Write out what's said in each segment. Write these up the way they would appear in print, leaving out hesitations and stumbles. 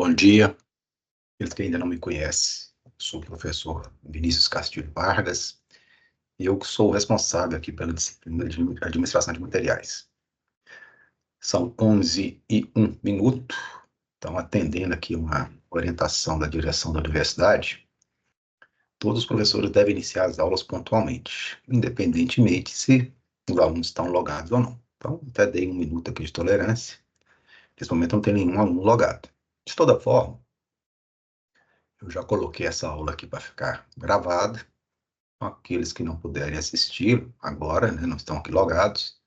Bom dia, aqueles que ainda não me conhecem, sou o professor Vinícius Castilho Vargas e eu sou o responsável aqui pela disciplina de administração de materiais. São 11h01, então atendendo aqui uma orientação da direção da universidade, todos os professores devem iniciar as aulas pontualmente, independentemente se os alunos estão logados ou não. Então, até dei 1 minuto aqui de tolerância. Nesse momento não tem nenhum aluno logado. De toda forma, eu já coloquei essa aula aqui para ficar gravada. Aqueles que não puderem assistir agora, né, não estão aqui logados,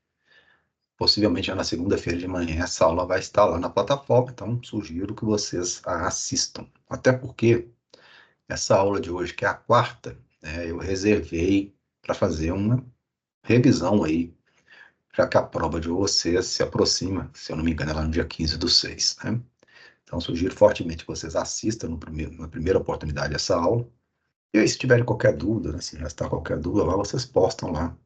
possivelmente já na segunda-feira de manhã essa aula vai estar lá na plataforma, então sugiro que vocês a assistam. Até porque essa aula de hoje, que é a quarta, né, eu reservei para fazer uma revisão aí, já que a prova de vocês se aproxima, se eu não me engano, é lá no dia 15/6, né? Então, sugiro fortemente que vocês assistam na primeira oportunidade essa aula. E aí, se tiverem qualquer dúvida, né, se restar qualquer dúvida lá, vocês postam lá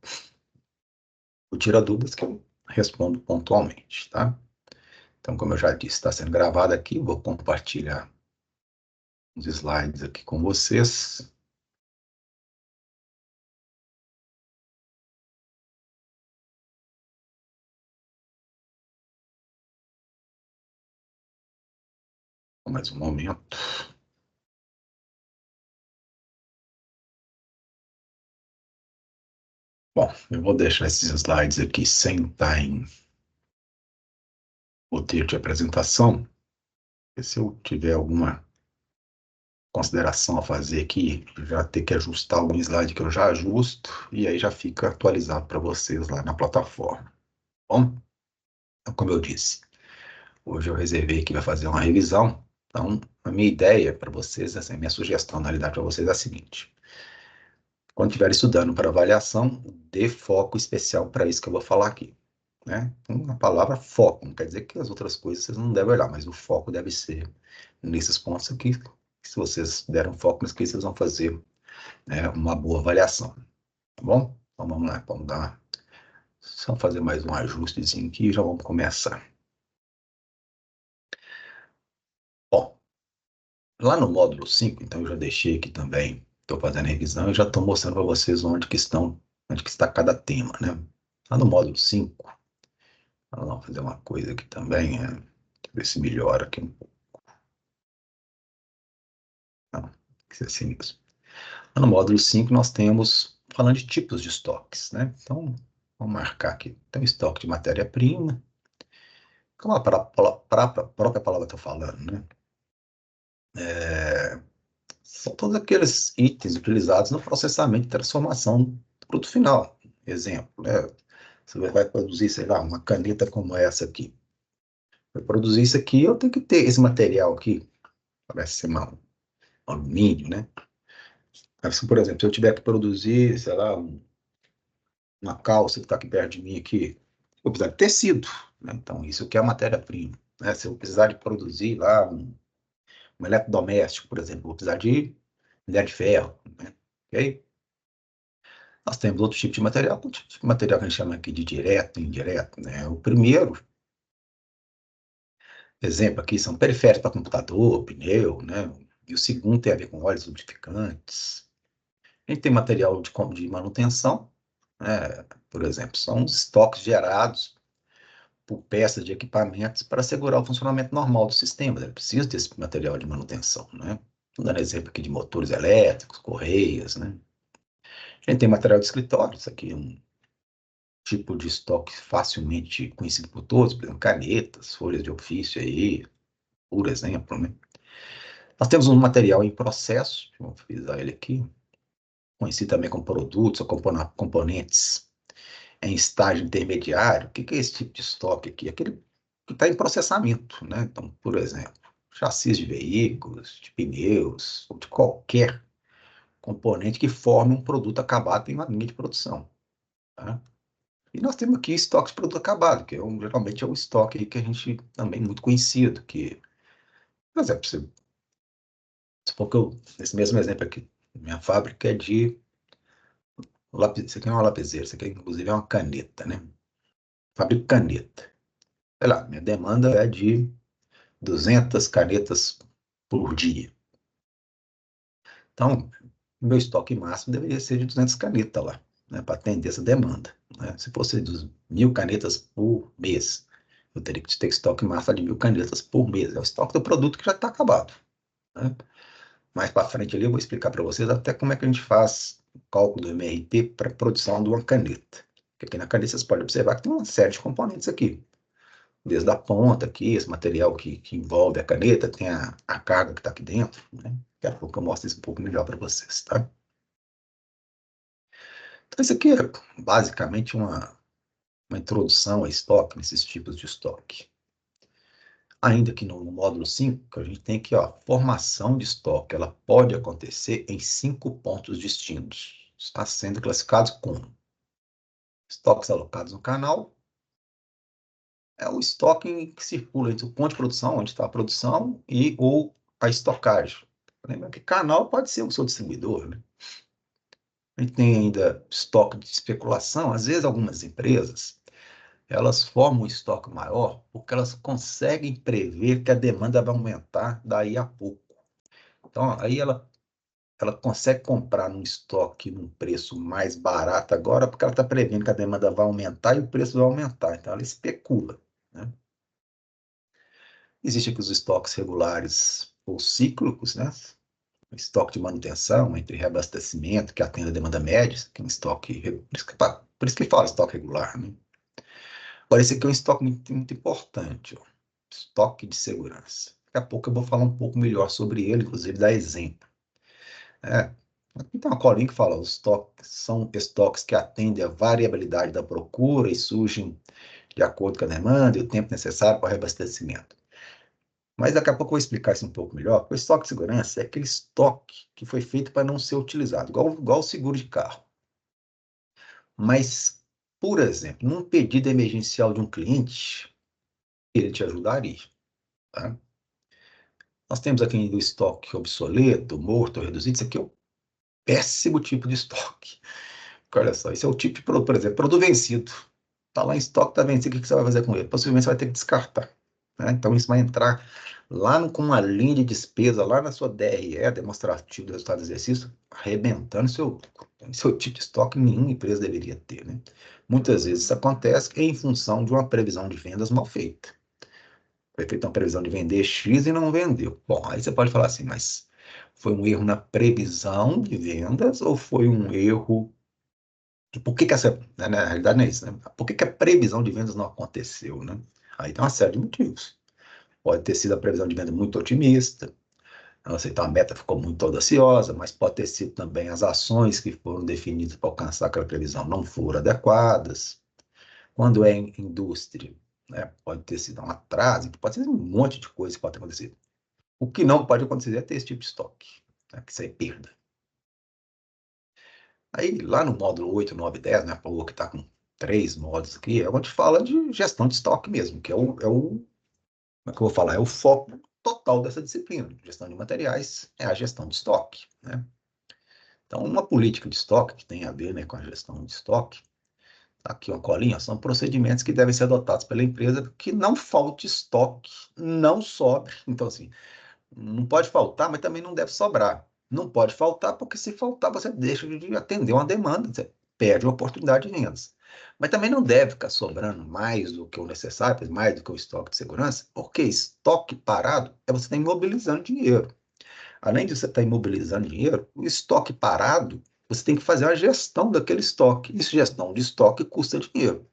o Tira Dúvidas que eu respondo pontualmente, tá? Então, como eu já disse, está sendo gravado aqui, vou compartilhar os slides aqui com vocês. Mais um momento. Bom, eu vou deixar esses slides aqui sem estar em roteiro de apresentação. E se eu tiver alguma consideração a fazer aqui, já ter que ajustar algum slide que eu já ajusto, e aí já fica atualizado para vocês lá na plataforma. Bom, então, como eu disse, hoje eu reservei aqui para fazer uma revisão. Então, a minha ideia para vocês, essa minha sugestão, na realidade, para vocês é a seguinte. Quando estiver estudando para avaliação, dê foco especial para isso que eu vou falar aqui, né? Então, a palavra foco, não quer dizer que as outras coisas vocês não devem olhar, mas o foco deve ser nesses pontos aqui. Se vocês deram foco nisso aqui, vocês vão fazer, né, uma boa avaliação, tá bom? Então, vamos lá, vamos dar... Só fazer mais um ajustezinho aqui e já vamos começar. Bom, lá no módulo 5, então eu já deixei aqui também, estou fazendo a revisão e já estou mostrando para vocês onde que está cada tema, né? Lá no módulo 5, vamos fazer uma coisa aqui também, deixa eu ver se melhora aqui um pouco. Não, que é assim mesmo. Lá no módulo 5 nós temos, falando de tipos de estoques, né? Então, vamos marcar aqui. Tem estoque de matéria-prima, como a própria palavra está falando, né? São todos aqueles itens utilizados no processamento e transformação do produto final. Exemplo, né? Você vai produzir, sei lá, uma caneta como essa aqui. Para produzir isso aqui, eu tenho que ter esse material aqui, parece ser um alumínio, né? Assim, por exemplo, se eu tiver que produzir, sei lá, uma calça que está aqui perto de mim aqui, eu preciso de tecido, né? Então, isso aqui é a matéria-prima, né? Se eu precisar de produzir lá um eletrodoméstico, por exemplo, eu vou precisar de minério de ferro, né? Ok? Nós temos outro tipo de material, que a gente chama aqui de direto e indireto, né? O primeiro exemplo aqui são periféricos para computador, pneu, né? E o segundo tem a ver com óleos lubrificantes. A gente tem material de manutenção, né? Por exemplo, são os estoques gerados por peças de equipamentos para assegurar o funcionamento normal do sistema. Ele precisa desse material de manutenção, né? Estou dando exemplo aqui de motores elétricos, correias, né? A gente tem material de escritório, isso aqui é um tipo de estoque facilmente conhecido por todos, por exemplo, canetas, folhas de ofício aí, por exemplo, né? Nós temos um material em processo, vou frisar ele aqui, conhecido também como produtos ou componentes em estágio intermediário. O que é esse tipo de estoque aqui? Aquele que está em processamento, né? Então, por exemplo, chassis de veículos, de pneus, ou de qualquer componente que forme um produto acabado em uma linha de produção, tá? E nós temos aqui estoque de produto acabado, que geralmente é o estoque aí que a gente também muito conhecido, que, por exemplo, se for que nesse mesmo exemplo aqui, minha fábrica é de lápis, isso aqui é uma lapiseira, isso aqui inclusive é uma caneta, né? Fabrico caneta. Sei lá, minha demanda é de 200 canetas por dia. Então, meu estoque máximo deveria ser de 200 canetas lá, né, para atender essa demanda, né? Se fosse de 1.000 canetas por mês, eu teria que ter estoque máximo de 1.000 canetas por mês. É o estoque do produto que já está acabado, né? Mais para frente ali eu vou explicar para vocês até como é que a gente faz o cálculo do MRP para a produção de uma caneta. Porque aqui na caneta vocês podem observar que tem uma série de componentes aqui. Desde a ponta aqui, esse material que envolve a caneta, tem a carga que está aqui dentro, né? Daqui a pouco eu mostro isso um pouco melhor para vocês, tá? Então, isso aqui é basicamente uma introdução a estoque, nesses tipos de estoque. Ainda que no módulo 5, a gente tem aqui, ó, formação de estoque. Ela pode acontecer em 5 pontos distintos. Está sendo classificados como estoques alocados no canal, é o estoque que circula entre o ponto de produção, onde está a produção, e ou a estocagem. Lembra que canal pode ser o seu distribuidor, né? A gente tem ainda estoque de especulação. Às vezes, algumas empresas, elas formam um estoque maior porque elas conseguem prever que a demanda vai aumentar daí a pouco. Então, aí ela consegue comprar num estoque num preço mais barato agora porque ela está prevendo que a demanda vai aumentar e o preço vai aumentar. Então, ela especula, né? Existem aqui os estoques regulares ou cíclicos, né? Estoque de manutenção, entre reabastecimento, que atende a demanda média, que é um estoque, por isso que fala estoque regular, né? Agora, esse aqui é um estoque muito importante, ó. Estoque de segurança. Daqui a pouco eu vou falar um pouco melhor sobre ele, inclusive dar exemplo. Aqui tem uma colinha que fala, os estoques são estoques que atendem à variabilidade da procura e surgem de acordo com a demanda e o tempo necessário para o reabastecimento. Mas daqui a pouco eu vou explicar isso um pouco melhor. O estoque de segurança é aquele estoque que foi feito para não ser utilizado, igual o seguro de carro. Mas, por exemplo, num pedido emergencial de um cliente, ele te ajudaria, tá? Nós temos aqui o estoque obsoleto, morto, reduzido. Isso aqui é um péssimo tipo de estoque. Olha só, esse é o tipo de produto, por exemplo, produto vencido. Está lá em estoque, está vencido, o que você vai fazer com ele? Possivelmente você vai ter que descartar, né? Então, isso vai entrar lá com uma linha de despesa, lá na sua DRE, demonstrativo do resultado do exercício, arrebentando seu lucro. Esse é o tipo de estoque que nenhuma empresa deveria ter, né? Muitas vezes isso acontece em função de uma previsão de vendas mal feita. Foi feita uma previsão de vender X e não vendeu. Bom, aí você pode falar assim, mas foi um erro na previsão de vendas ou foi um erro de por que que essa, né, na realidade não é isso, né? Por que que a previsão de vendas não aconteceu, né? Aí tem uma série de motivos. Pode ter sido a previsão de venda muito otimista, então a meta ficou muito audaciosa, mas pode ter sido também as ações que foram definidas para alcançar aquela previsão não foram adequadas. Quando é em indústria, né, pode ter sido um atraso, pode ser um monte de coisa que pode ter acontecido. O que não pode acontecer é ter esse tipo de estoque, né, que isso é perda. Aí, lá no módulo 8, 9 e 10, né, a Paola que está com 3 módulos aqui, é onde fala de gestão de estoque mesmo, que como é que eu vou falar? É o foco total dessa disciplina. Gestão de materiais é a gestão de estoque, né? Então, uma política de estoque que tem a ver, né, com a gestão de estoque, tá aqui uma colinha, são procedimentos que devem ser adotados pela empresa que não falte estoque, não sobre. Então, assim, não pode faltar, mas também não deve sobrar. Não pode faltar, porque se faltar, você deixa de atender uma demanda, você perde a oportunidade de vendas. Mas também não deve ficar sobrando mais do que o necessário, mais do que o estoque de segurança, porque estoque parado é você estar imobilizando dinheiro. Além de você estar imobilizando dinheiro, o estoque parado, você tem que fazer a gestão daquele estoque. E gestão de estoque custa dinheiro,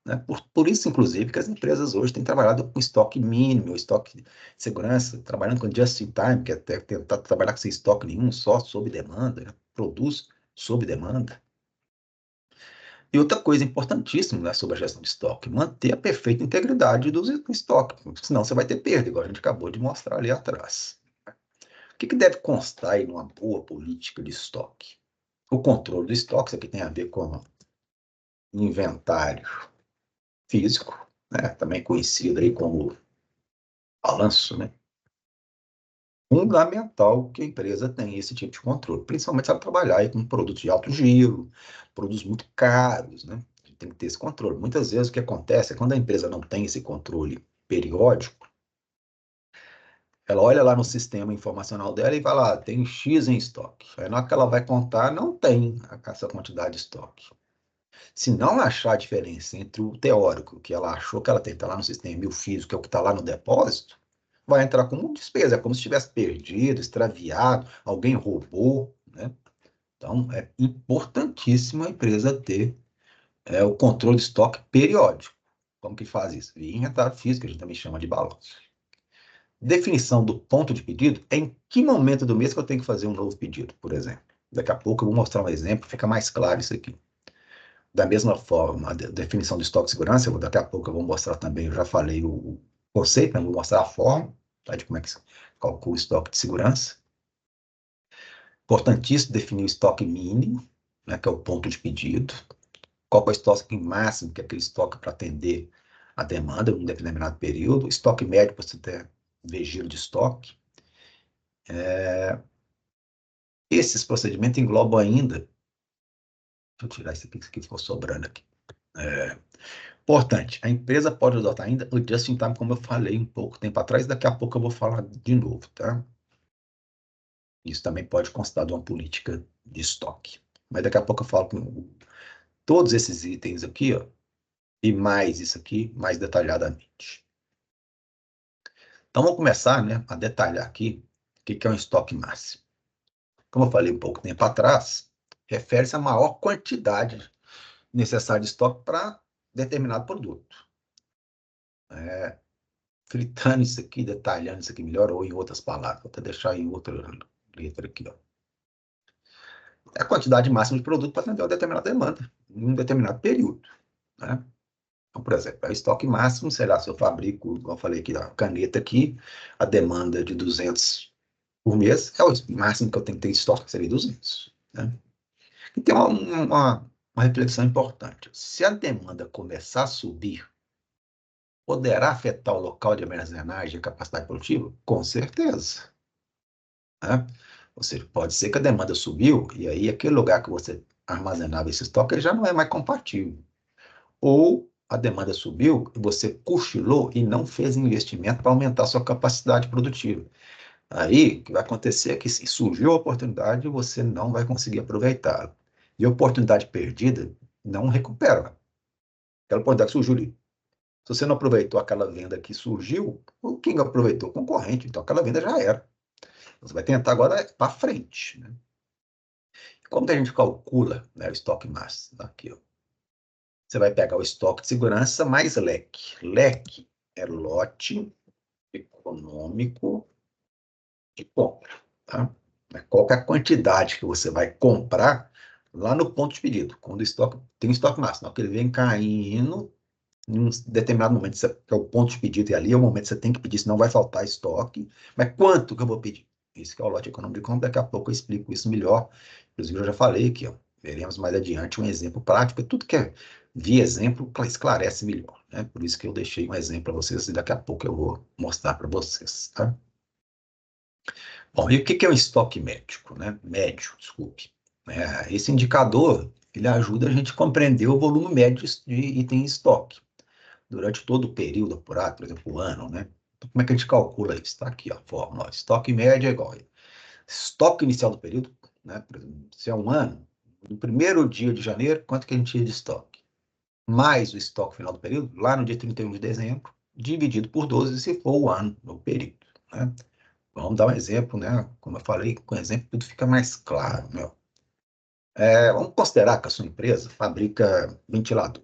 né? Por isso, inclusive, que as empresas hoje têm trabalhado com estoque mínimo, estoque de segurança, trabalhando com just-in-time, que é até tentar trabalhar sem estoque nenhum, só sob demanda, né? Produz sob demanda. E outra coisa importantíssima, né, sobre a gestão de estoque, manter a perfeita integridade do estoque, senão você vai ter perda, igual a gente acabou de mostrar ali atrás. O que deve constar em uma boa política de estoque? O controle do estoque, isso aqui tem a ver com inventário físico, né, também conhecido aí como balanço, né? Fundamental que a empresa tenha esse tipo de controle, principalmente se ela trabalhar aí com produtos de alto giro, produtos muito caros, né? Tem que ter esse controle. Muitas vezes o que acontece é quando a empresa não tem esse controle periódico, Ela olha lá no sistema informacional dela e vai lá, tem X em estoque. Aí na hora que ela vai contar, não tem essa quantidade de estoque. Se não achar a diferença entre o teórico, que ela achou que ela tem, que tá lá no sistema, e o físico, que é o que está lá no depósito, vai entrar como despesa. É como se tivesse perdido, extraviado, alguém roubou, né? Então, é importantíssimo a empresa ter o controle de estoque periódico. Como que faz isso? Via inventário físico, a gente também chama de balanço. Definição do ponto de pedido é em que momento do mês que eu tenho que fazer um novo pedido, por exemplo. Daqui a pouco eu vou mostrar um exemplo, fica mais claro isso aqui. Da mesma forma, a definição do estoque de segurança, daqui a pouco eu vou mostrar também, eu já falei o conceito, né? Vou mostrar a forma, tá, de como é que se calcula o estoque de segurança. Importantíssimo definir o estoque mínimo, né, que é o ponto de pedido. Qual é o estoque máximo, que é aquele estoque para atender a demanda em um determinado período. Estoque médio, para você ter ver giro de estoque. Esses procedimentos englobam ainda. Deixa eu tirar isso aqui ficou sobrando aqui. Importante, a empresa pode adotar ainda o just-in-time, como eu falei um pouco tempo atrás, daqui a pouco eu vou falar de novo, tá? Isso também pode constar de uma política de estoque. Mas daqui a pouco eu falo com todos esses itens aqui, ó, e mais isso aqui, mais detalhadamente. Então, vamos começar, né, a detalhar aqui o que é um estoque máximo. Como eu falei um pouco tempo atrás, refere-se à maior quantidade necessária de estoque para determinado produto. Fritando isso aqui, detalhando isso aqui melhor, ou em outras palavras, vou até deixar em outra letra aqui, ó. É a quantidade máxima de produto para atender uma determinada demanda, em um determinado período, né? Então, por exemplo, o estoque máximo, sei lá, se eu fabrico, como eu falei aqui, a caneta aqui, a demanda de 200 por mês, é o máximo que eu tenho que ter em estoque, seria 200, né? E tem uma reflexão importante. Se a demanda começar a subir, poderá afetar o local de armazenagem e a capacidade produtiva? Com certeza, né? Ou seja, pode ser que a demanda subiu e aí aquele lugar que você armazenava esse estoque ele já não é mais compatível. Ou a demanda subiu e você cochilou e não fez investimento para aumentar a sua capacidade produtiva. Aí, o que vai acontecer é que se surgiu a oportunidade, você não vai conseguir aproveitá-la. E a oportunidade perdida não recupera. Aquela oportunidade que surgiu ali. Se você não aproveitou aquela venda que surgiu, quem aproveitou? O concorrente. Então, aquela venda já era. Você vai tentar agora para frente, né? Como que a gente calcula, né, o estoque máximo? Aqui, ó. Você vai pegar o estoque de segurança mais leque. Leque é lote econômico de compra, tá? Qual que é a quantidade que você vai comprar lá no ponto de pedido, quando o estoque tem um estoque máximo, que ele vem caindo em um determinado momento, que é o ponto de pedido, e ali é o momento que você tem que pedir, senão vai faltar estoque. Mas quanto que eu vou pedir? Isso que é o lote econômico de compra, daqui a pouco eu explico isso melhor. Inclusive, eu já falei aqui, ó, veremos mais adiante um exemplo prático, tudo que é via exemplo esclarece melhor, né? Por isso que eu deixei um exemplo para vocês e daqui a pouco eu vou mostrar para vocês, tá? Bom, e o que é um estoque médico, né? Médio, desculpe. Esse indicador, ele ajuda a gente a compreender o volume médio de item em estoque durante todo o período apurado, por exemplo, o ano, né? Então, como é que a gente calcula isso? Está aqui, ó, a fórmula. Ó, estoque médio é igual a estoque inicial do período, né? Por exemplo, se é um ano, no primeiro dia de janeiro, quanto que a gente tinha de estoque? Mais o estoque final do período, lá no dia 31 de dezembro, dividido por 12, se for o ano, o período, né? Vamos dar um exemplo, né? Como eu falei, com exemplo tudo fica mais claro, né? Vamos considerar que a sua empresa fabrica ventilador.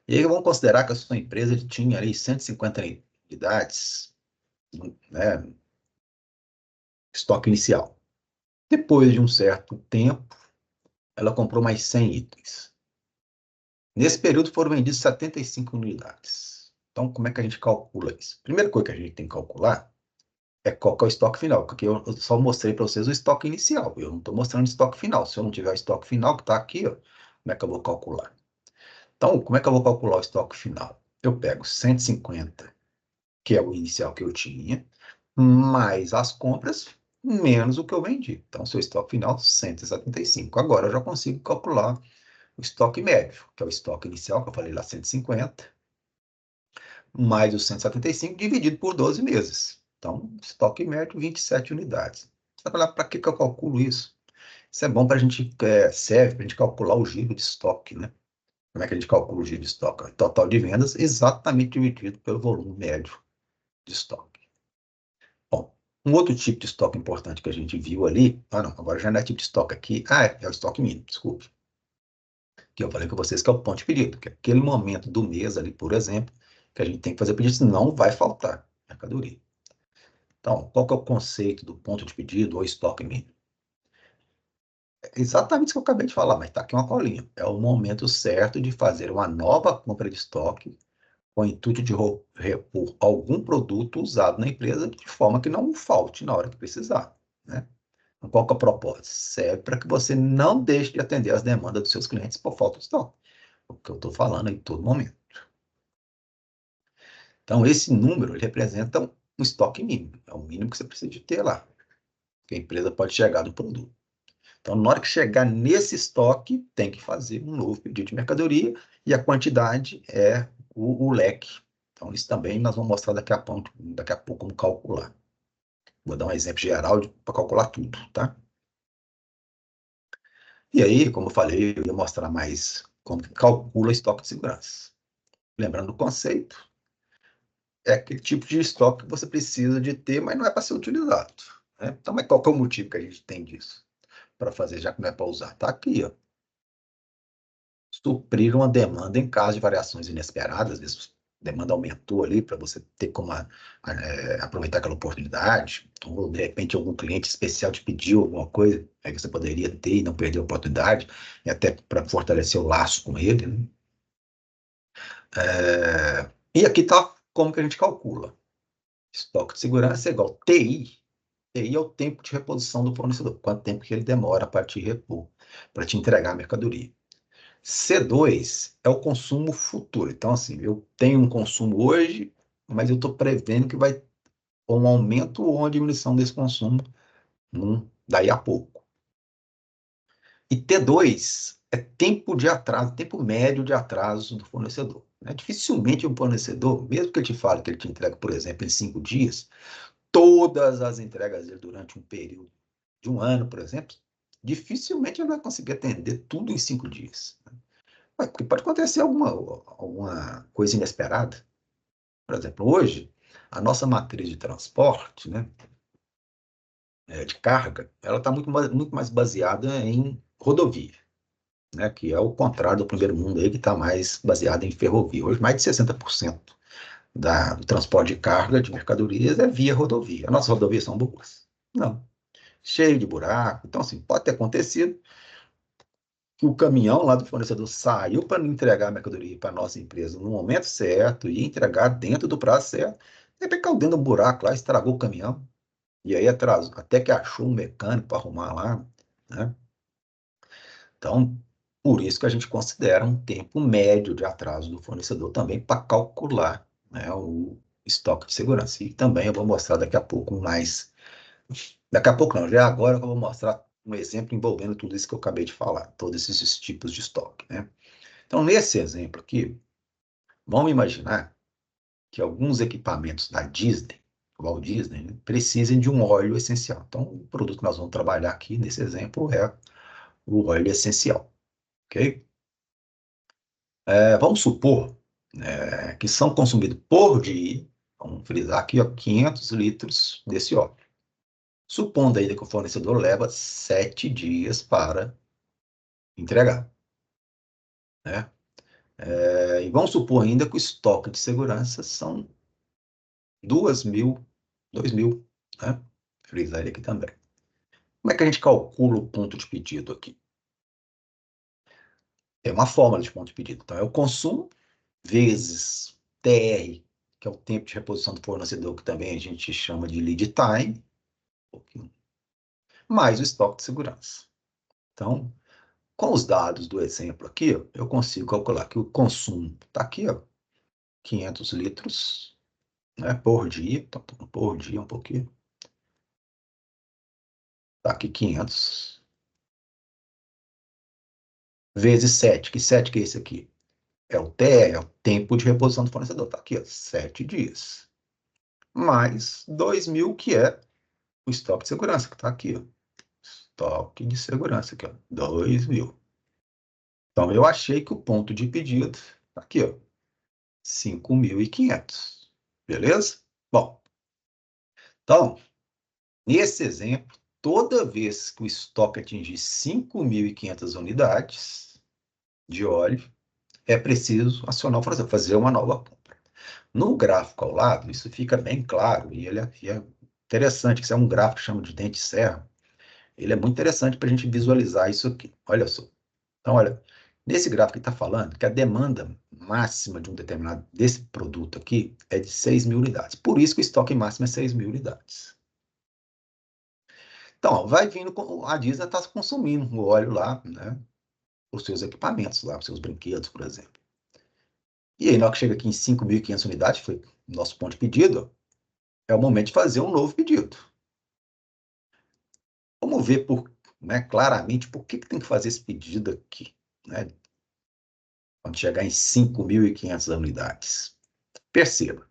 E aí vamos considerar que a sua empresa tinha ali 150 unidades, né, estoque inicial. Depois de um certo tempo, ela comprou mais 100 itens. Nesse período foram vendidas 75 unidades. Então, como é que a gente calcula isso? Primeira coisa que a gente tem que calcular é qual que é o estoque final, porque eu só mostrei para vocês o estoque inicial, eu não estou mostrando o estoque final. Se eu não tiver o estoque final, que está aqui, ó, como é que eu vou calcular? Então, como é que eu vou calcular o estoque final? Eu pego 150, que é o inicial que eu tinha, mais as compras, menos o que eu vendi. Então, seu estoque final, 175. Agora eu já consigo calcular o estoque médio, que é o estoque inicial, que eu falei lá, 150, mais os 175 dividido por 12 meses. Então, estoque médio, 27 unidades. Você vai falar, para que eu calculo isso? Isso é bom para a gente, serve para a gente calcular o giro de estoque, né? Como é que a gente calcula o giro de estoque? O total de vendas exatamente dividido pelo volume médio de estoque. Bom, um outro tipo de estoque importante que a gente viu ali, não, agora já não é tipo de estoque aqui, é o estoque mínimo, desculpe, que eu falei com vocês que é o ponto de pedido, que é aquele momento do mês ali, por exemplo, que a gente tem que fazer pedido, senão vai faltar mercadoria. Então, qual que é o conceito do ponto de pedido ou estoque mínimo? É exatamente isso que eu acabei de falar, mas está aqui uma colinha. É o momento certo de fazer uma nova compra de estoque com o intuito de repor algum produto usado na empresa de forma que não falte na hora que precisar, né? Então, qual que é o propósito? Serve para que você não deixe de atender as demandas dos seus clientes por falta de estoque. O que eu estou falando em todo momento. Então, esse número ele representa um estoque mínimo. É o mínimo que você precisa de ter lá, que a empresa pode chegar do produto. Então, na hora que chegar nesse estoque, tem que fazer um novo pedido de mercadoria e a quantidade é o leque. Então, isso também nós vamos mostrar daqui a pouco como calcular. Vou dar um exemplo geral para calcular tudo, tá? E aí, como eu falei, eu ia mostrar mais como que calcula estoque de segurança. Lembrando o conceito, é aquele tipo de estoque que você precisa de ter, mas não é para ser utilizado, né? Então, mas qual que é o motivo que a gente tem disso? Para fazer, já que não é para usar. Está aqui, ó. Suprir uma demanda em caso de variações inesperadas, às vezes a demanda aumentou ali para você ter como aproveitar aquela oportunidade, ou de repente algum cliente especial te pediu alguma coisa, aí você poderia ter e não perder a oportunidade, e até para fortalecer o laço com ele, né? E aqui está como que a gente calcula. Estoque de segurança é igual TI. TI é o tempo de reposição do fornecedor, quanto tempo que ele demora para te repor, para te entregar a mercadoria. C2 é o consumo futuro. Então, assim, eu tenho um consumo hoje, mas eu estou prevendo que vai ter um aumento ou uma diminuição desse consumo daí a pouco. E T2 é tempo de atraso, tempo médio de atraso do fornecedor, né? Dificilmente um fornecedor, mesmo que ele te fale que ele te entrega, por exemplo, em 5 dias, todas as entregas dele durante um período de um ano, por exemplo, dificilmente ele vai conseguir atender tudo em 5 dias. Porque pode acontecer alguma coisa inesperada. Por exemplo, hoje, a nossa matriz de transporte, né, de carga, ela está muito mais baseada em rodovia, né, que é o contrário do primeiro mundo aí, que está mais baseado em ferrovia. Hoje, mais de 60% do transporte de carga, de mercadorias, é via rodovia. As nossas rodovias são boas? Não. Cheio de buraco. Então, assim, pode ter acontecido que o caminhão lá do fornecedor saiu para entregar a mercadoria para a nossa empresa no momento certo e entregar dentro do prazo certo. De repente caiu dentro do buraco lá, estragou o caminhão. E aí atrasou, até que achou um mecânico para arrumar lá, né? Então, por isso que a gente considera um tempo médio de atraso do fornecedor também para calcular, né, o estoque de segurança. E também eu vou mostrar daqui a pouco mais. Daqui a pouco não, já agora que eu vou mostrar um exemplo envolvendo tudo isso que eu acabei de falar, todos esses tipos de estoque, né? Então, nesse exemplo aqui, vamos imaginar que alguns equipamentos da Disney, Walt Disney, né, precisem de um óleo essencial. Então, o produto que nós vamos trabalhar aqui nesse exemplo é o óleo essencial, ok? Vamos supor, que são consumidos por dia, vamos frisar aqui, ó, 500 litros desse óleo. Supondo ainda que o fornecedor leva 7 dias para entregar, né? E vamos supor ainda que o estoque de segurança são 2.000, né? Frisar ele aqui também. Como é que a gente calcula o ponto de pedido aqui? É uma fórmula de ponto de pedido. Então, é o consumo vezes TR, que é o tempo de reposição do fornecedor, que também a gente chama de lead time, mais o estoque de segurança. Então, com os dados do exemplo aqui, ó, eu consigo calcular que o consumo está aqui, ó, 500 litros, né, por dia. Então, por dia um pouquinho. Está aqui 500 vezes 7. Que 7 que é esse aqui? É o TR, tempo de reposição do fornecedor. Está aqui, ó, 7 dias. Mais 2.000, que é o estoque de segurança, que está aqui, ó. Estoque de segurança aqui, ó, 2.000. Então, eu achei que o ponto de pedido está aqui, ó, 5.500. Beleza? Bom, então, nesse exemplo, toda vez que o estoque atingir 5.500 unidades de óleo, é preciso acionar o fornecedor, fazer uma nova compra. No gráfico ao lado, isso fica bem claro, e ele é interessante, que isso é um gráfico que chama de dente de serra. Ele é muito interessante para a gente visualizar isso aqui. Olha só. Então, olha, nesse gráfico que está falando que a demanda máxima de um determinado, desse produto aqui, é de 6.000 unidades. Por isso que o estoque máximo é 6.000 unidades. Então, ó, vai vindo, a Disney está consumindo o óleo lá, né? Os seus equipamentos lá, os seus brinquedos, por exemplo. E aí, na hora que chega aqui em 5.500 unidades, foi nosso ponto de pedido, é o momento de fazer um novo pedido. Vamos ver claramente por que tem que fazer esse pedido aqui, né? Quando chegar em 5.500 unidades. Perceba,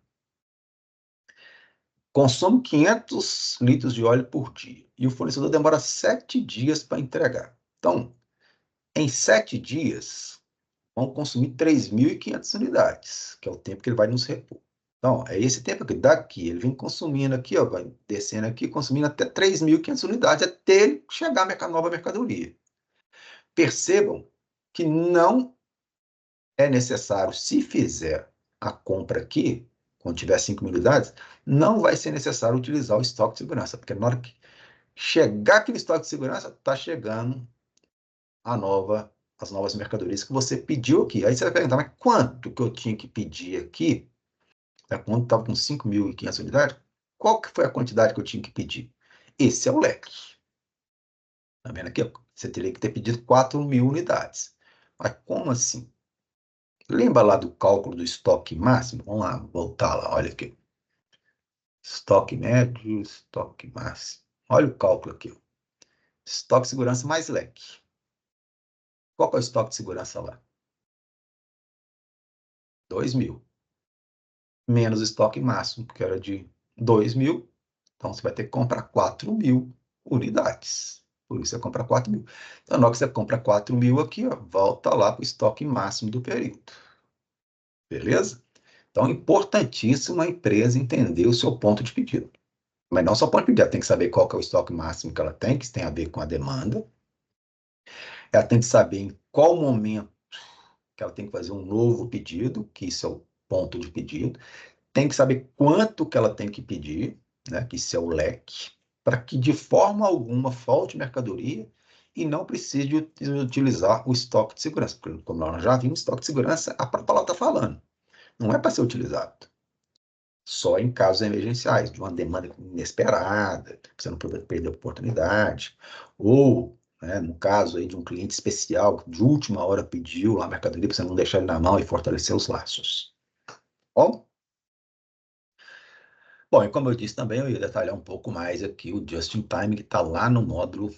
consome 500 litros de óleo por dia e o fornecedor demora 7 dias para entregar. Então, em 7 dias, vão consumir 3.500 unidades, que é o tempo que ele vai nos repor. Então, é esse tempo aqui, daqui, ele vem consumindo aqui, ó, vai descendo aqui, consumindo até 3.500 unidades, até ele chegar a nova mercadoria. Percebam que não é necessário, se fizer a compra aqui, quando tiver 5.000 unidades, não vai ser necessário utilizar o estoque de segurança, porque na hora que chegar aquele estoque de segurança, está chegando as novas mercadorias que você pediu aqui. Aí você vai perguntar, mas quanto que eu tinha que pedir aqui? Quando estava com 5.500 unidades, qual que foi a quantidade que eu tinha que pedir? Esse é o leque. Tá vendo aqui? Você teria que ter pedido 4.000 unidades. Mas como assim? Lembra lá do cálculo do estoque máximo? Vamos lá, voltar lá, olha aqui. Estoque médio, estoque máximo. Olha o cálculo aqui. Estoque de segurança mais leque. Qual que é o estoque de segurança lá? 2.000. Menos o estoque máximo, que era de 2.000. Então, você vai ter que comprar 4.000 unidades. Por isso, você compra 4.000. Então, na hora que você compra 4.000 aqui, ó, volta lá para o estoque máximo do período. Beleza? Então, é importantíssimo a empresa entender o seu ponto de pedido. Mas não só ponto de pedido, ela tem que saber qual que é o estoque máximo que ela tem, que isso tem a ver com a demanda. Ela tem que saber em qual momento que ela tem que fazer um novo pedido, que isso é o ponto de pedido. Tem que saber quanto que ela tem que pedir, né, que isso é o leque, para que de forma alguma falte mercadoria e não precise de utilizar o estoque de segurança. Porque, como nós já vimos, estoque de segurança, a própria palavra está falando, não é para ser utilizado. Só em casos emergenciais, de uma demanda inesperada, você não pode perder a oportunidade, ou, né, no caso aí de um cliente especial, que de última hora pediu a mercadoria para você não deixar ele na mão e fortalecer os laços. Bom? Bom, e como eu disse também, eu ia detalhar um pouco mais aqui o Just-in-Time, que está lá no módulo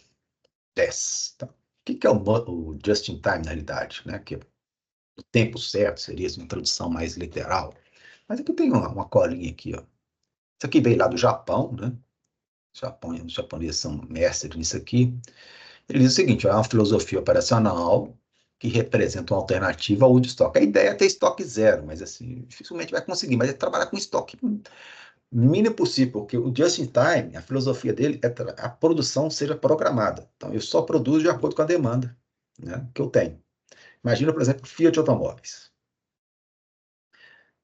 10. Tá? O que é o Just-in-Time, na realidade? Né? Que o tempo certo seria uma tradução mais literal. Mas aqui tem uma colinha aqui, ó. Isso aqui veio lá do Japão, né? Os japoneses são mestres nisso aqui. Ele diz o seguinte, ó, é uma filosofia operacional que representa uma alternativa ao de estoque. A ideia é ter estoque zero, mas assim, dificilmente vai conseguir, mas é trabalhar com estoque mínimo possível, porque o just-in-time, a filosofia dele é que a produção seja programada. Então, eu só produzo de acordo com a demanda, né, que eu tenho. Imagina, por exemplo, Fiat Automóveis.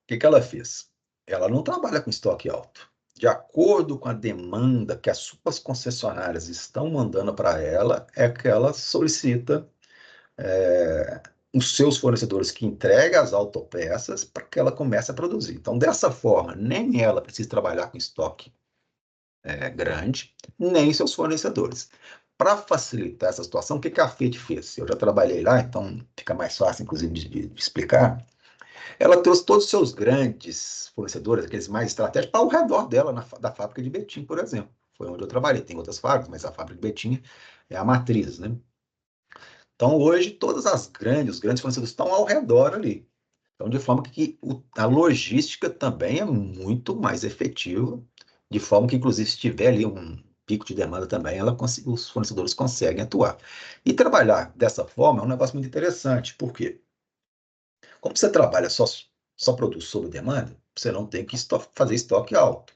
O que ela fez? Ela não trabalha com estoque alto. De acordo com a demanda que as suas concessionárias estão mandando para ela, é que ela solicita os seus fornecedores que entregam as autopeças para que ela comece a produzir. Então, dessa forma, nem ela precisa trabalhar com estoque grande, nem seus fornecedores. Para facilitar essa situação, o que a Fiat fez? Eu já trabalhei lá, então fica mais fácil, inclusive, de explicar. Ela trouxe todos os seus grandes fornecedores, aqueles mais estratégicos, para ao redor dela, da fábrica de Betim, por exemplo. Foi onde eu trabalhei. Tem outras fábricas, mas a fábrica de Betim é a matriz, né? Então, hoje, os grandes fornecedores estão ao redor ali. Então, de forma que a logística também é muito mais efetiva, de forma que, inclusive, se tiver ali um pico de demanda também, os fornecedores conseguem atuar. E trabalhar dessa forma é um negócio muito interessante, por quê? Como você trabalha só produz sob demanda, você não tem que fazer estoque alto.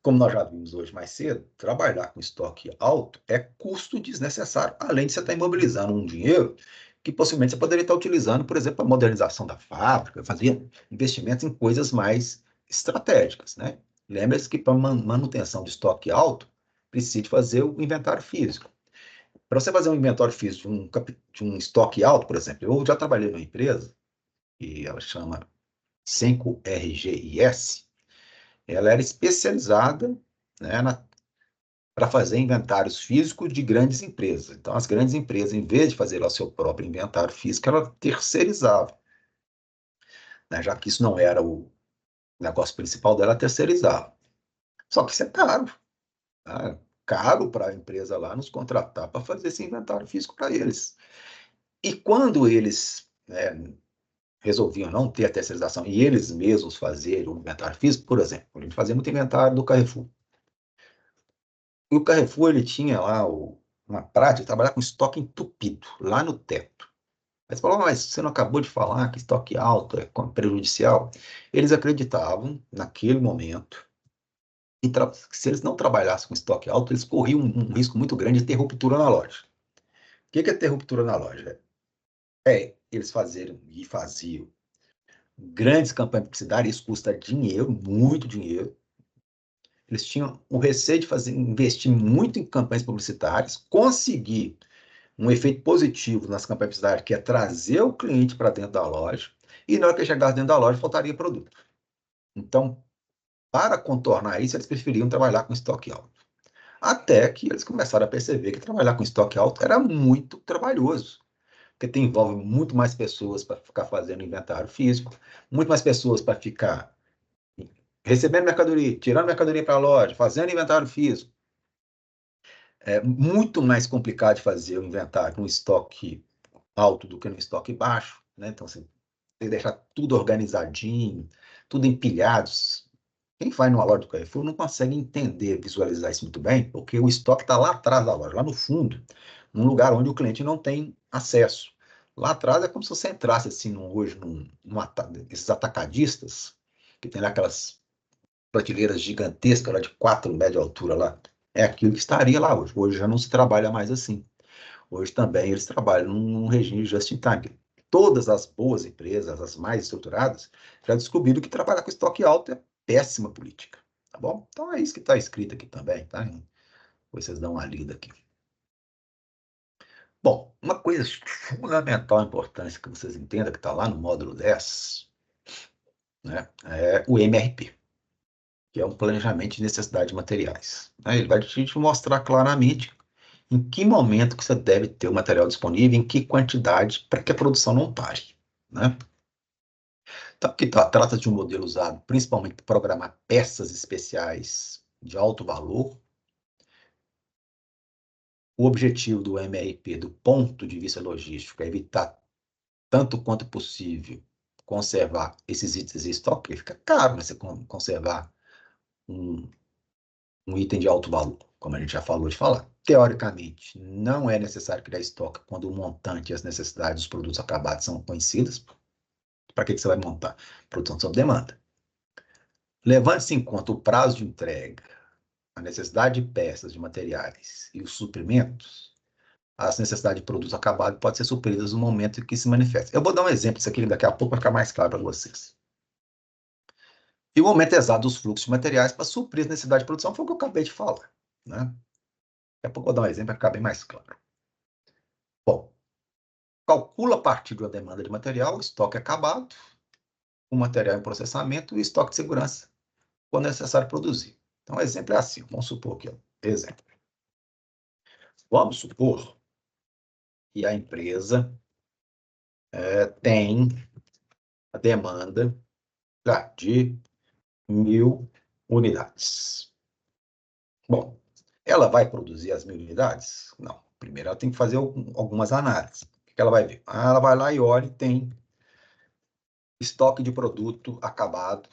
Como nós já vimos hoje mais cedo, trabalhar com estoque alto é custo desnecessário, além de você estar imobilizando um dinheiro que possivelmente você poderia estar utilizando, por exemplo, para a modernização da fábrica, fazer investimentos em coisas mais estratégicas, né? Lembre-se que para manutenção de estoque alto, precisa fazer o inventário físico. Para você fazer um inventário físico de um estoque alto, por exemplo, eu já trabalhei numa empresa, que ela chama 5RGIS, ela era especializada, né, para fazer inventários físicos de grandes empresas. Então, as grandes empresas, em vez de fazer lá o seu próprio inventário físico, ela terceirizava, né, já que isso não era o negócio principal dela, ela terceirizava. Só que isso é caro, né? Caro para a empresa lá nos contratar para fazer esse inventário físico para eles. E quando eles, né, resolviam não ter a terceirização e eles mesmos fazerem o inventário físico, por exemplo, a gente fazia muito inventário do Carrefour. E o Carrefour, ele tinha lá uma prática de trabalhar com estoque entupido, lá no teto. Aí você falou, mas você não acabou de falar que estoque alto é prejudicial? Eles acreditavam, naquele momento, que se eles não trabalhassem com estoque alto, eles corriam um risco muito grande de ter ruptura na loja. O que é ter ruptura na loja? Eles faziam grandes campanhas de publicidade, isso custa dinheiro, muito dinheiro. Eles tinham o receio de investir muito em campanhas publicitárias, conseguir um efeito positivo nas campanhas publicitárias, que é trazer o cliente para dentro da loja, e na hora que ele chegasse dentro da loja, faltaria produto. Então, para contornar isso, eles preferiam trabalhar com estoque alto. Até que eles começaram a perceber que trabalhar com estoque alto era muito trabalhoso, porque envolve muito mais pessoas para ficar fazendo inventário físico, muito mais pessoas para ficar recebendo mercadoria, tirando mercadoria para a loja, fazendo inventário físico. É muito mais complicado de fazer o inventário no estoque alto do que no estoque baixo, né? Então, assim, você deixar tudo organizadinho, tudo empilhado. Quem vai numa loja do Carrefour não consegue entender, visualizar isso muito bem, porque o estoque está lá atrás da loja, lá no fundo, num lugar onde o cliente não tem acesso. Lá atrás é como se você entrasse assim hoje esses atacadistas, que tem lá aquelas prateleiras gigantescas lá de 4 metros de altura lá. É aquilo que estaria lá hoje. Hoje já não se trabalha mais assim. Hoje também eles trabalham num regime de just-in-time. Todas as boas empresas, as mais estruturadas, já descobriram que trabalhar com estoque alto é péssima política, tá bom? Então é isso que está escrito aqui também, tá? Depois vocês dão uma lida aqui. Bom, uma coisa fundamental, importante que vocês entendam, que está lá no módulo 10, né, é o MRP, que é um planejamento de necessidade de materiais, né? Ele vai te mostrar claramente em que momento que você deve ter o material disponível, em que quantidade, para que a produção não pare, né? Então, trata de um modelo usado principalmente para programar peças especiais de alto valor. O objetivo do MRP, do ponto de vista logístico, é evitar, tanto quanto possível, conservar esses itens em estoque, porque fica caro, né, você conservar um, um item de alto valor, como a gente já falou de falar. Teoricamente, não é necessário criar estoque quando o montante e as necessidades dos produtos acabados são conhecidas. Para que você vai montar? Produção sob demanda. Levando-se em conta o prazo de entrega, a necessidade de peças, de materiais e os suprimentos, as necessidades de produtos acabados podem ser supridas no momento em que se manifesta. Eu vou dar um exemplo disso aqui daqui a pouco para ficar mais claro para vocês. E o momento exato dos fluxos de materiais para suprir as necessidades de produção foi o que eu acabei de falar, né? Daqui a pouco eu vou dar um exemplo para ficar bem mais claro. Bom, calcula a partir da demanda de material, o estoque acabado, o material em processamento e o estoque de segurança, quando é necessário produzir. Então, o exemplo é assim, vamos supor aqui, ó, exemplo. Vamos supor que a empresa tem a demanda de 1.000 unidades. Bom, ela vai produzir as 1.000 unidades? Não. Primeiro ela tem que fazer algumas análises. O que ela vai ver? Ela vai lá e olha e tem estoque de produto acabado,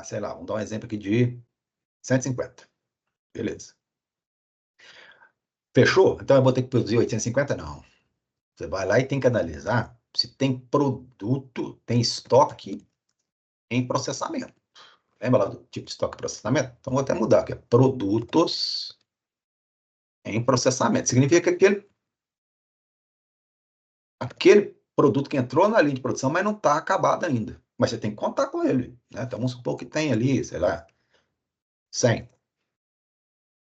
sei lá, vamos dar um exemplo aqui de 150. Beleza. Fechou? Então eu vou ter que produzir 850? Não. Você vai lá e tem que analisar se tem produto, tem estoque em processamento. Lembra lá do tipo de estoque e processamento? Então, vou até mudar aqui. Produtos em processamento. Significa que aquele produto que entrou na linha de produção, mas não está acabado ainda. Mas você tem que contar com ele. Né? Então, vamos supor que tem ali, sei lá, 100.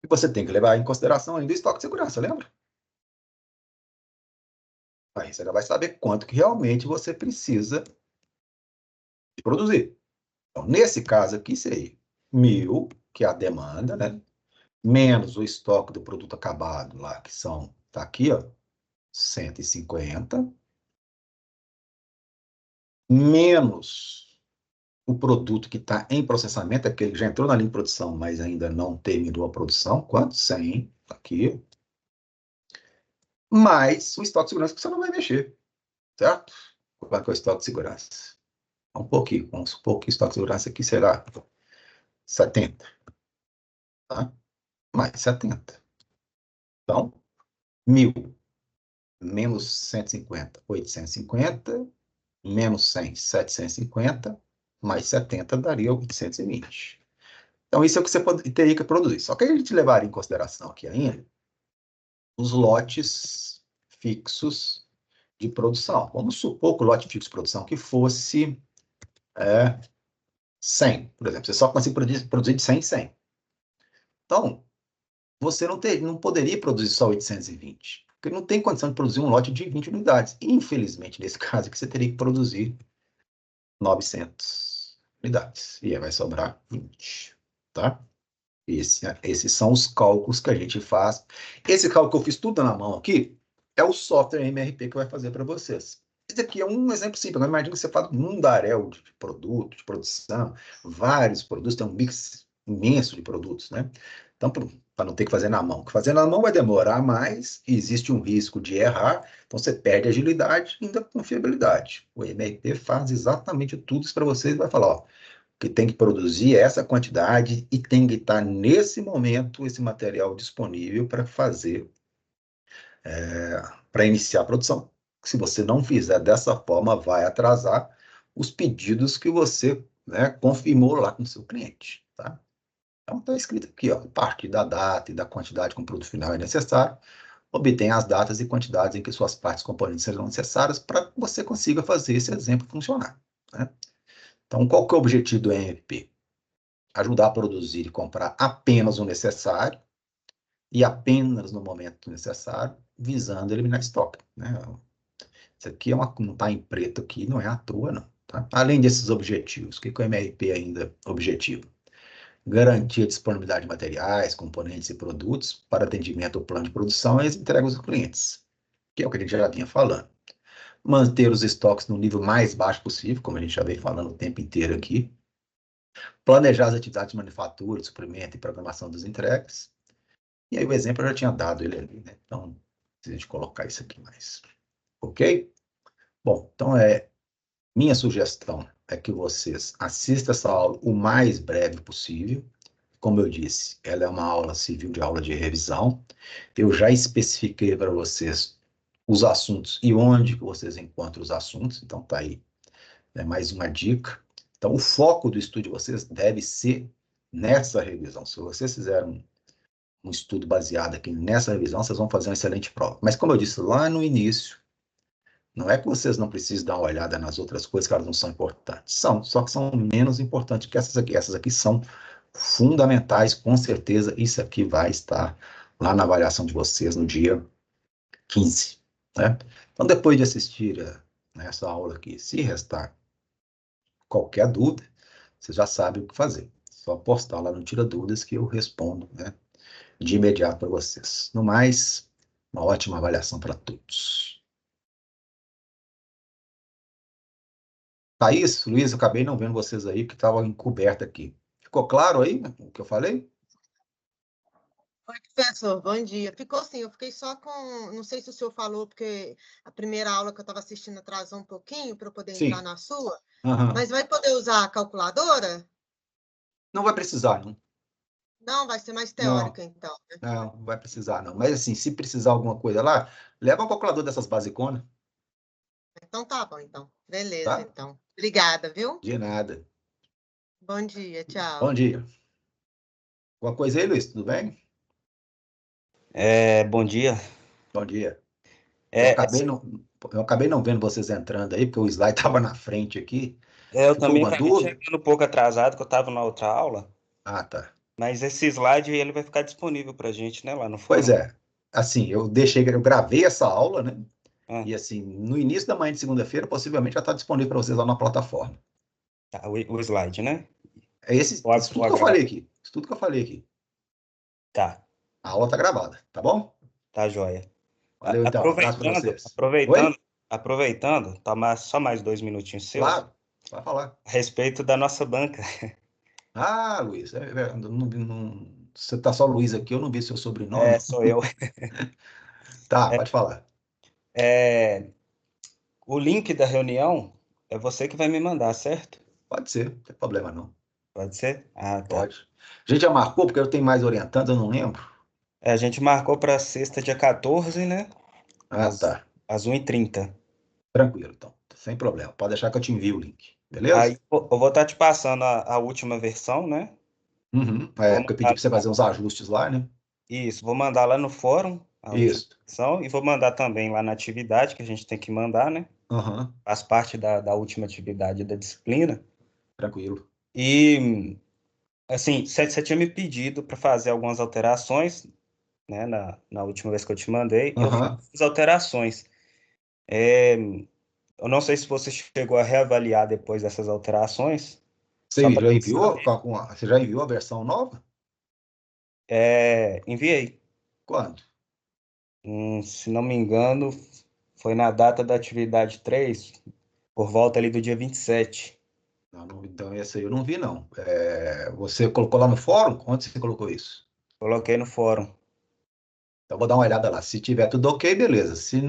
E você tem que levar em consideração ainda o estoque de segurança, lembra? Aí você já vai saber quanto que realmente você precisa de produzir. Então, nesse caso aqui, seria 1.000, que é a demanda, né? Menos o estoque do produto acabado lá, que são, tá aqui, ó, 150, menos o produto que está em processamento, aquele que já entrou na linha de produção, mas ainda não terminou a produção, quanto? 100, tá aqui, mais o estoque de segurança que você não vai mexer, certo? Quanto é o estoque de segurança? Um pouquinho, vamos supor que o estoque de segurança aqui será 70, tá? Mais 70. Então, 1.000 menos 150, 850, menos 100, 750, mais 70 daria 820. Então, isso é o que você teria que produzir. Só que a gente levaria em consideração aqui ainda os lotes fixos de produção. Vamos supor que o lote fixo de produção que fosse 100, por exemplo. Você só consegue produzir de 100 em 100. Então, você não poderia produzir só 820, porque não tem condição de produzir um lote de 20 unidades. Infelizmente, nesse caso aqui, você teria que produzir 900 unidades. E aí vai sobrar 20, tá? Esses são os cálculos que a gente faz. Esse cálculo que eu fiz tudo na mão aqui é o software MRP que vai fazer para vocês. Esse aqui é um exemplo simples. Agora, imagina que você faz um mundaréu de produto, de produção, vários produtos, tem um mix imenso de produtos, né? Então, para não ter que fazer na mão. Fazer na mão vai demorar mais, existe um risco de errar, então você perde agilidade e ainda confiabilidade. O MRP faz exatamente tudo isso para vocês e vai falar, ó, que tem que produzir essa quantidade e tem que estar, nesse momento, esse material disponível para fazer, para iniciar a produção. Se você não fizer dessa forma, vai atrasar os pedidos que você, né, confirmou lá com o seu cliente, tá? Então, está escrito aqui, ó, a partir da data e da quantidade que o produto final é necessário, obtenha as datas e quantidades em que suas partes componentes serão necessárias para que você consiga fazer esse exemplo funcionar, né? Então, qual que é o objetivo do MFP? Ajudar a produzir e comprar apenas o necessário e apenas no momento necessário, visando eliminar estoque, né? Isso aqui não está em preto aqui, não é à toa, não. Tá? Além desses objetivos, o que o MRP ainda objetiva? Garantir a disponibilidade de materiais, componentes e produtos para atendimento ao plano de produção e as entregas aos clientes, que é o que a gente já vinha falando. Manter os estoques no nível mais baixo possível, como a gente já vem falando o tempo inteiro aqui. Planejar as atividades de manufatura, de suprimento e programação das entregas. E aí o exemplo eu já tinha dado ele ali, né? Então, não precisa de colocar isso aqui mais. Ok? Bom, então minha sugestão é que vocês assistam essa aula o mais breve possível. Como eu disse, ela é uma aula civil de aula de revisão. Eu já especifiquei para vocês os assuntos e onde que vocês encontram os assuntos. Então, tá aí, né, mais uma dica. Então, o foco do estudo de vocês deve ser nessa revisão. Se vocês fizeram um estudo baseado aqui nessa revisão, vocês vão fazer uma excelente prova. Mas, como eu disse lá no início, não é que vocês não precisem dar uma olhada nas outras coisas, que elas não são importantes. São, só que são menos importantes que essas aqui. Essas aqui são fundamentais, com certeza. Isso aqui vai estar lá na avaliação de vocês no dia 15. Né? Então, depois de assistir essa aula aqui, se restar qualquer dúvida, vocês já sabem o que fazer. Só postar lá no Tira Dúvidas que eu respondo, né, de imediato para vocês. No mais, uma ótima avaliação para todos. Thaís, Luiz, eu acabei não vendo vocês aí, porque estava encoberto aqui. Ficou claro aí o que eu falei? Oi, professor, bom dia. Ficou sim, eu fiquei só com. Não sei se o senhor falou, porque a primeira aula que eu estava assistindo atrasou um pouquinho para eu poder entrar Sim. na sua, Aham. mas vai poder usar a calculadora? Não vai precisar, não. Não, vai ser mais Não, teórica, então, né? não vai precisar, não. Mas assim, se precisar alguma coisa lá, leva um calculador dessas basiconas, Então tá bom, então. Beleza, tá? então. Obrigada, viu? De nada. Bom dia, Bom tchau. dia. Alguma coisa aí, Luiz? Tudo bem? Bom dia. Bom dia. Eu É, acabei não, eu acabei não vendo vocês entrando aí, porque o slide estava na frente aqui. eu Ficou também alguma acabei dúvida? chegando um pouco atrasado, que eu estava na outra aula, Ah, tá. mas esse slide ele vai ficar disponível para a gente, né, lá no Pois fórum. é. Assim, eu gravei essa aula, né? Ah, E assim, no início da manhã de segunda-feira, possivelmente já está disponível para vocês lá na plataforma. tá, o slide, né? É esse, O, isso tudo o que eu falei aqui. Isso tudo que eu falei aqui. tá, A aula está gravada, tá bom? tá joia. Valeu, então. Abraço para Aproveitando, vocês. aproveitando, Oi? aproveitando, tomar só mais 2 minutinhos seus, Claro, vai falar. a respeito da nossa banca. Ah, Luiz, você está só Luiz aqui, eu não vi seu sobrenome. Sou eu. Tá, pode falar. É, o link da reunião é você que vai me mandar, certo? Pode ser, não tem problema não. Pode ser? Ah, tá. Pode. A gente já marcou, porque eu tenho mais orientando, eu não lembro. A gente marcou para sexta, dia 14, né? Ah, Às, tá. às 1h30. Tranquilo, então. Sem problema. Pode deixar que eu te envio o link. Aí Beleza? eu vou estar te passando a última versão, né? Uhum. Vou É, porque eu pedi mandar, para você fazer uns ajustes lá, né? isso, vou mandar lá no fórum a última Isso. versão e vou mandar também lá na atividade que a gente tem que mandar, né? Aham. Faz parte da última atividade da disciplina. Tranquilo. E, assim, você tinha me pedido para fazer algumas alterações, né? Na última vez que eu te mandei, eu fiz Aham. as alterações. É, eu não sei se você chegou a reavaliar depois dessas alterações, só Você para já enviou, saber. você já enviou a versão nova? Enviei. Quando? Se não me engano, foi na data da atividade 3, por volta ali do dia 27. Não, então, esse aí eu não vi, não. Você colocou lá no fórum? Onde você colocou isso? Coloquei no fórum. Então, eu vou dar uma olhada lá. Se tiver tudo ok, beleza. Se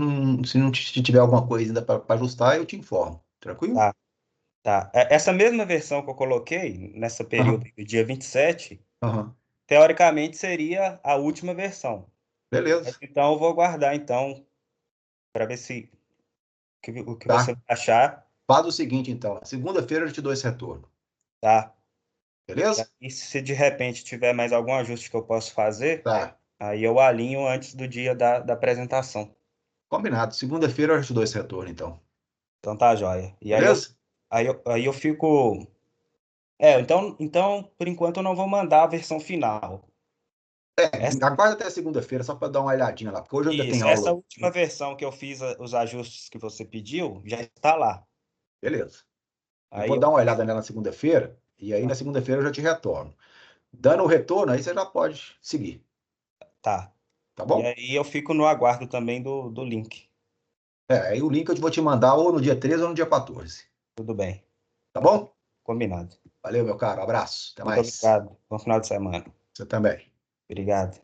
tiver alguma coisa ainda para ajustar, eu te informo. Tranquilo? Tá, tá. Essa mesma versão que eu coloquei, nessa período Aham. do dia 27, Aham. teoricamente seria a última versão. Beleza. Então, eu vou aguardar, então, para ver se o que você Tá. vai achar, Faz o seguinte, então. Segunda-feira eu te dou esse retorno. tá? Beleza? E se de repente tiver mais algum ajuste que eu posso fazer, Tá. aí eu alinho antes do dia da apresentação. Combinado. Segunda-feira eu te dou esse retorno, então. Então tá, joia. E Beleza? aí eu fico. Então, por enquanto eu não vou mandar a versão final. Essa, Aguarda até segunda-feira só para dar uma olhadinha lá, porque hoje eu ainda tem essa aula. última versão que eu fiz os ajustes que você pediu já está lá. Beleza. Eu Aí vou eu. dar uma olhada nela na segunda-feira, e aí na segunda-feira eu já te retorno. Dando o retorno, aí você já pode seguir. Tá. Tá E bom? aí eu fico no aguardo também do link. Aí o link eu vou te mandar ou no dia 13 ou no dia 14. Tudo bem. Tá bom? Combinado. Valeu, meu caro. Abraço. Até Muito mais. obrigado. Bom final de semana. Você também. Obrigado.